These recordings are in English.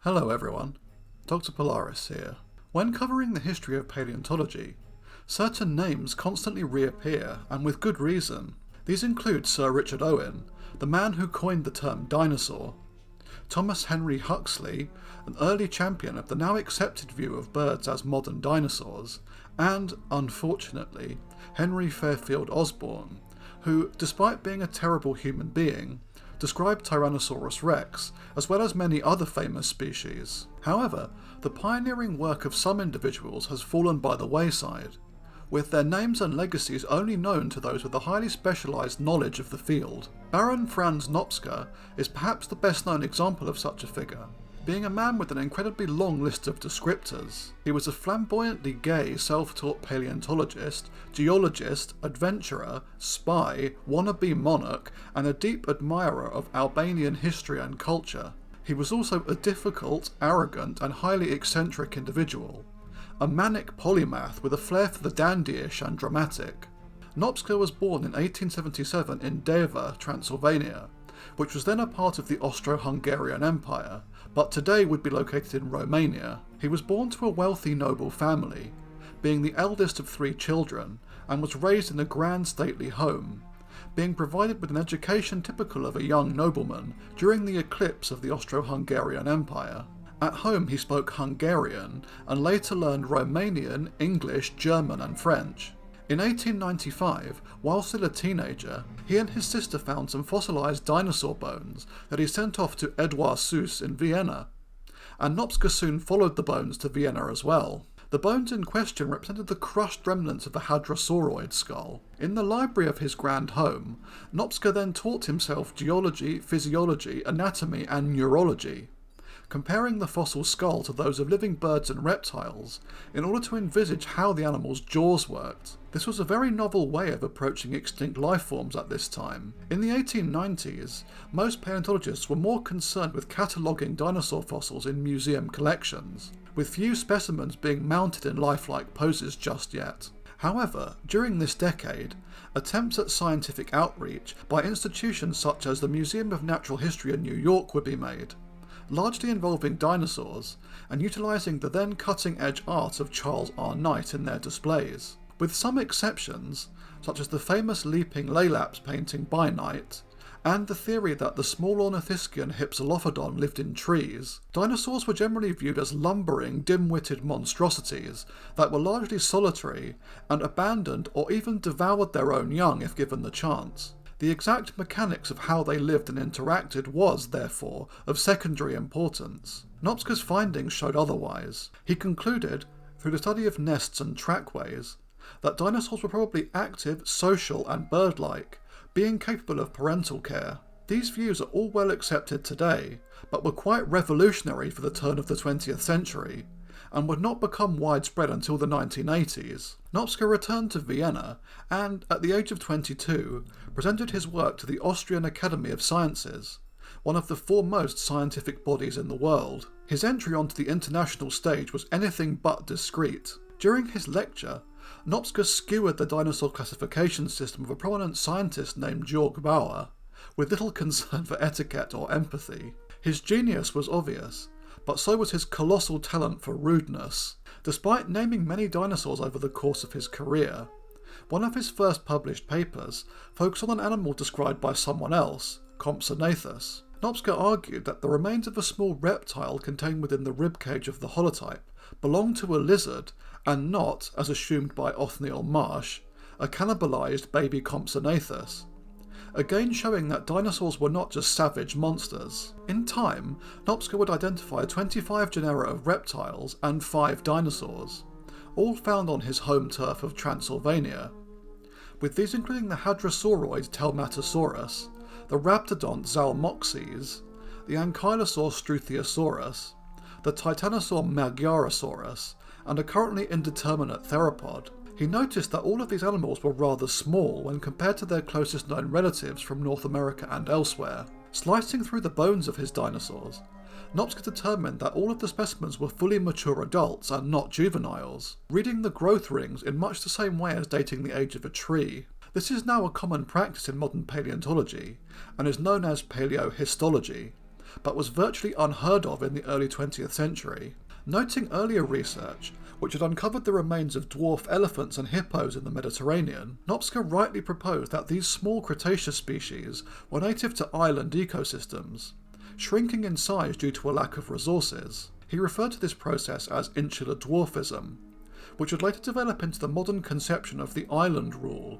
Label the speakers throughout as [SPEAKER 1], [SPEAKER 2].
[SPEAKER 1] Hello everyone, Dr. Polaris here. When covering the history of paleontology, certain names constantly reappear, and with good reason. These include Sir Richard Owen, the man who coined the term dinosaur, Thomas Henry Huxley, an early champion of the now accepted view of birds as modern dinosaurs, and, unfortunately, Henry Fairfield Osborn, who, despite being a terrible human being, described Tyrannosaurus rex, as well as many other famous species. However, the pioneering work of some individuals has fallen by the wayside, with their names and legacies only known to those with a highly specialised knowledge of the field. Baron Franz Nopcsa is perhaps the best known example of such a figure, being a man with an incredibly long list of descriptors. He was a flamboyantly gay, self-taught paleontologist, geologist, adventurer, spy, wannabe monarch, and a deep admirer of Albanian history and culture. He was also a difficult, arrogant, and highly eccentric individual, a manic polymath with a flair for the dandyish and dramatic. Nopcsa was born in 1877 in Deva, Transylvania, which was then a part of the Austro-Hungarian Empire, but today would be located in Romania. He was born to a wealthy noble family, being the eldest of 3 children, and was raised in a grand stately home, being provided with an education typical of a young nobleman during the eclipse of the Austro-Hungarian Empire. At home he spoke Hungarian, and later learned Romanian, English, German and French. In 1895, while still a teenager, he and his sister found some fossilised dinosaur bones that he sent off to Eduard Suess in Vienna, and Nopcsa soon followed the bones to Vienna as well. The bones in question represented the crushed remnants of the hadrosauroid skull. In the library of his grand home, Nopcsa then taught himself geology, physiology, anatomy and neurology, comparing the fossil skull to those of living birds and reptiles in order to envisage how the animal's jaws worked. This was a very novel way of approaching extinct life forms at this time. In the 1890s, most paleontologists were more concerned with cataloguing dinosaur fossils in museum collections, with few specimens being mounted in lifelike poses just yet. However, during this decade, attempts at scientific outreach by institutions such as the Museum of Natural History in New York would be made, largely involving dinosaurs, and utilising the then cutting-edge art of Charles R. Knight in their displays. With some exceptions, such as the famous leaping Laelaps painting by Knight, and the theory that the small ornithischian Hypsilophodon lived in trees, dinosaurs were generally viewed as lumbering, dim-witted monstrosities that were largely solitary and abandoned or even devoured their own young if given the chance. The exact mechanics of how they lived and interacted was, therefore, of secondary importance. Nopcsa's findings showed otherwise. He concluded, through the study of nests and trackways, that dinosaurs were probably active, social and bird-like, being capable of parental care. These views are all well accepted today, but were quite revolutionary for the turn of the 20th century, and would not become widespread until the 1980s. Nopcsa returned to Vienna and, at the age of 22, presented his work to the Austrian Academy of Sciences, one of the foremost scientific bodies in the world. His entry onto the international stage was anything but discreet. During his lecture, Nopcsa skewered the dinosaur classification system of a prominent scientist named Georg Bauer, with little concern for etiquette or empathy. His genius was obvious, but so was his colossal talent for rudeness. Despite naming many dinosaurs over the course of his career, one of his first published papers focused on an animal described by someone else, Compsognathus. Nopcsa argued that the remains of a small reptile contained within the ribcage of the holotype belonged to a lizard and not, as assumed by Othniel Marsh, a cannibalised baby Compsognathus, again showing that dinosaurs were not just savage monsters. In time, Nopcsa would identify 25 genera of reptiles and 5 dinosaurs, all found on his home turf of Transylvania, with these including the hadrosauroid Telmatosaurus, the raptodont Zalmoxes, the ankylosaur Struthiosaurus, the titanosaur Magyarosaurus, and a currently indeterminate theropod. He noticed that all of these animals were rather small when compared to their closest known relatives from North America and elsewhere. Slicing through the bones of his dinosaurs, Nopcsa determined that all of the specimens were fully mature adults and not juveniles, reading the growth rings in much the same way as dating the age of a tree. This is now a common practice in modern paleontology, and is known as paleohistology, but was virtually unheard of in the early 20th century. Noting earlier research, which had uncovered the remains of dwarf elephants and hippos in the Mediterranean, Nopcsa rightly proposed that these small Cretaceous species were native to island ecosystems, shrinking in size due to a lack of resources. He referred to this process as insular dwarfism, which would later develop into the modern conception of the island rule,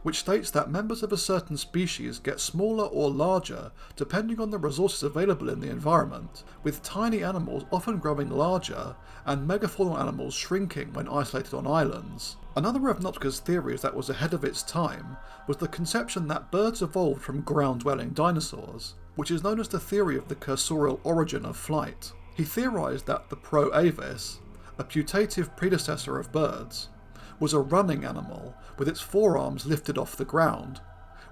[SPEAKER 1] which states that members of a certain species get smaller or larger depending on the resources available in the environment, with tiny animals often growing larger and megafaunal animals shrinking when isolated on islands. Another of Nopcsa's theories that was ahead of its time was the conception that birds evolved from ground-dwelling dinosaurs, which is known as the theory of the cursorial origin of flight. He theorised that the pro-avis, a putative predecessor of birds, was a running animal with its forearms lifted off the ground,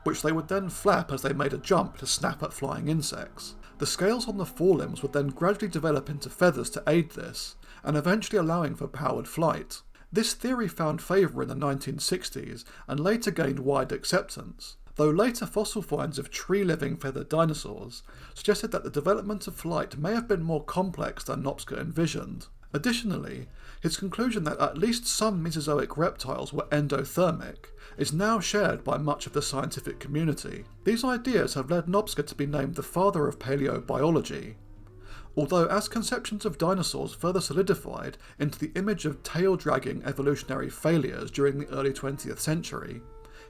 [SPEAKER 1] which they would then flap as they made a jump to snap at flying insects. The scales on the forelimbs would then gradually develop into feathers to aid this, and eventually allowing for powered flight. This theory found favour in the 1960s and later gained wide acceptance, though later fossil finds of tree-living feathered dinosaurs suggested that the development of flight may have been more complex than Nopcsa envisioned. Additionally, his conclusion that at least some Mesozoic reptiles were endothermic is now shared by much of the scientific community. These ideas have led Nopcsa to be named the father of paleobiology, although as conceptions of dinosaurs further solidified into the image of tail-dragging evolutionary failures during the early 20th century,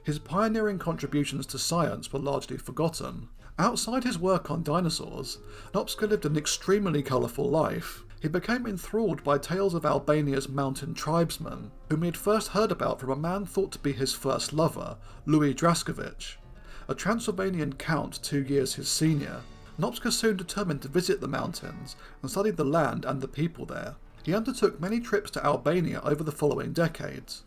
[SPEAKER 1] his pioneering contributions to science were largely forgotten. Outside his work on dinosaurs, Nopcsa lived an extremely colourful life. He became enthralled by tales of Albania's mountain tribesmen, whom he had first heard about from a man thought to be his first lover, Louis Draskovic, a Transylvanian count 2 years his senior. Nopcsa soon determined to visit the mountains and study the land and the people there. He undertook many trips to Albania over the following decades,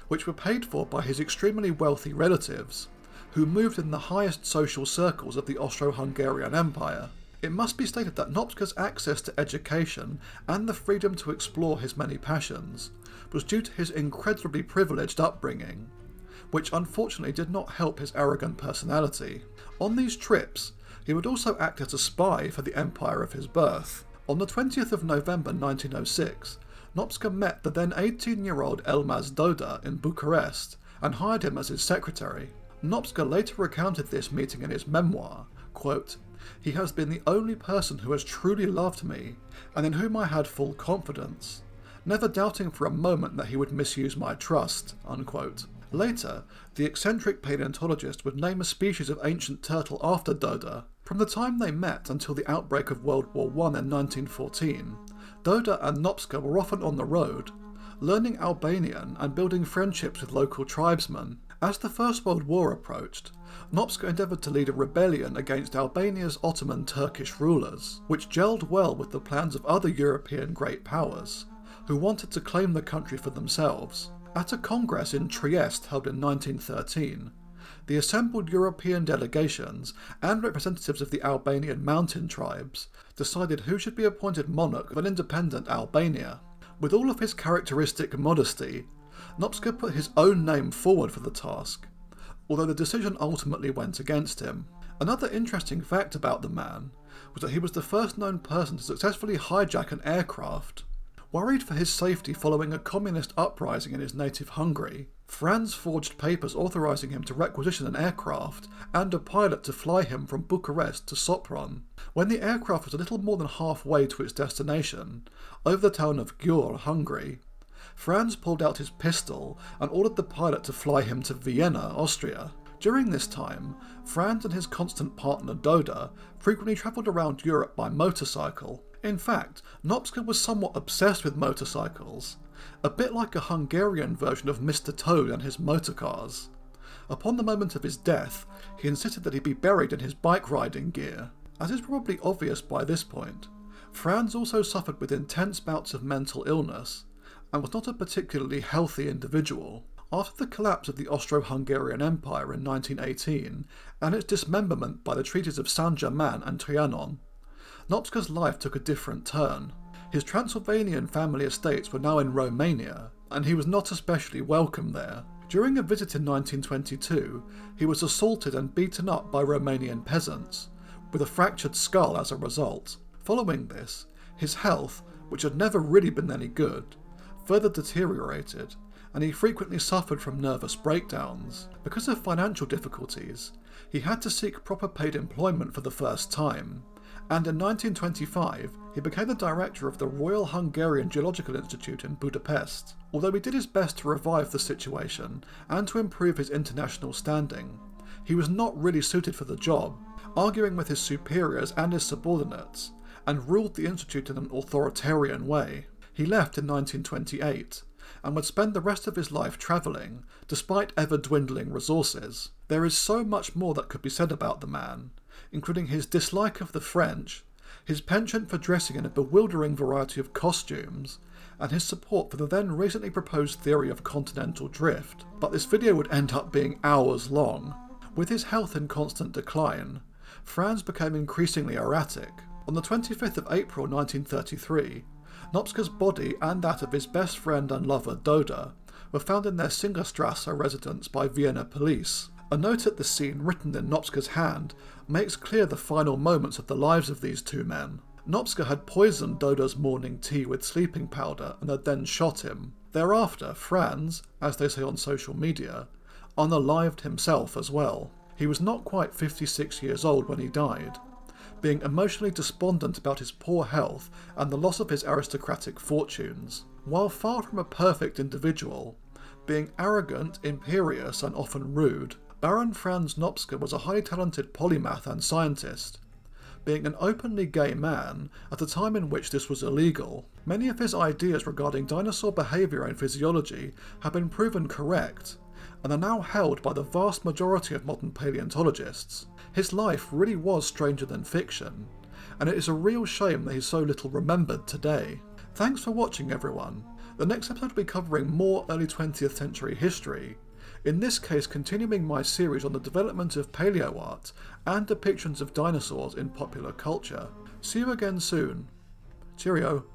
[SPEAKER 1] which were paid for by his extremely wealthy relatives, who moved in the highest social circles of the Austro-Hungarian Empire. It must be stated that Nopcsa's access to education and the freedom to explore his many passions was due to his incredibly privileged upbringing, which unfortunately did not help his arrogant personality. On these trips, he would also act as a spy for the empire of his birth. On the 20th of November 1906, Nopcsa met the then 18-year-old Elmas Doda in Bucharest and hired him as his secretary. Nopcsa later recounted this meeting in his memoir, quote, "He has been the only person who has truly loved me, and in whom I had full confidence, never doubting for a moment that he would misuse my trust," unquote. Later, the eccentric paleontologist would name a species of ancient turtle after Doda. From the time they met until the outbreak of World War I in 1914, Doda and Nopcsa were often on the road, learning Albanian and building friendships with local tribesmen. As the First World War approached, Nopcsa endeavoured to lead a rebellion against Albania's Ottoman Turkish rulers, which gelled well with the plans of other European great powers, who wanted to claim the country for themselves. At a congress in Trieste held in 1913, the assembled European delegations and representatives of the Albanian mountain tribes decided who should be appointed monarch of an independent Albania. With all of his characteristic modesty, Nopcsa put his own name forward for the task, although the decision ultimately went against him. Another interesting fact about the man was that he was the first known person to successfully hijack an aircraft. Worried for his safety following a communist uprising in his native Hungary, Franz forged papers authorising him to requisition an aircraft and a pilot to fly him from Bucharest to Sopron. When the aircraft was a little more than halfway to its destination, over the town of Győr, Hungary, Franz pulled out his pistol and ordered the pilot to fly him to Vienna, Austria. During this time, Franz and his constant partner Doda frequently travelled around Europe by motorcycle. In fact, Nopcsa was somewhat obsessed with motorcycles, a bit like a Hungarian version of Mr. Toad and his motorcars. Upon the moment of his death, he insisted that he be buried in his bike riding gear. As is probably obvious by this point, Franz also suffered with intense bouts of mental illness, and was not a particularly healthy individual. After the collapse of the Austro-Hungarian Empire in 1918, and its dismemberment by the treaties of Saint-Germain and Trianon, Nopcsa's life took a different turn. His Transylvanian family estates were now in Romania, and he was not especially welcome there. During a visit in 1922, he was assaulted and beaten up by Romanian peasants, with a fractured skull as a result. Following this, his health, which had never really been any good, further deteriorated, and he frequently suffered from nervous breakdowns. Because of financial difficulties, he had to seek proper paid employment for the first time, and in 1925 he became the director of the Royal Hungarian Geological Institute in Budapest. Although he did his best to revive the situation and to improve his international standing, he was not really suited for the job, arguing with his superiors and his subordinates, and ruled the institute in an authoritarian way. He left in 1928, and would spend the rest of his life travelling, despite ever-dwindling resources. There is so much more that could be said about the man, including his dislike of the French, his penchant for dressing in a bewildering variety of costumes, and his support for the then recently proposed theory of continental drift. But this video would end up being hours long. With his health in constant decline, Franz became increasingly erratic. On the 25th of April 1933, Nopcsa's body and that of his best friend and lover Doda were found in their Singerstrasse residence by Vienna police. A note at the scene written in Nopcsa's hand makes clear the final moments of the lives of these two men. Nopcsa had poisoned Doda's morning tea with sleeping powder and had then shot him. Thereafter, Franz, as they say on social media, unalived himself as well. He was not quite 56 years old when he died, being emotionally despondent about his poor health and the loss of his aristocratic fortunes. While far from a perfect individual, being arrogant, imperious and often rude, Baron Franz Nopcsa was a highly talented polymath and scientist. Being an openly gay man at a time in which this was illegal, many of his ideas regarding dinosaur behaviour and physiology have been proven correct, and are now held by the vast majority of modern paleontologists. His life really was stranger than fiction, and it is a real shame that he's so little remembered today. Thanks for watching, everyone. The next episode will be covering more early 20th century history, in this case continuing my series on the development of paleo art and depictions of dinosaurs in popular culture. See you again soon. Cheerio.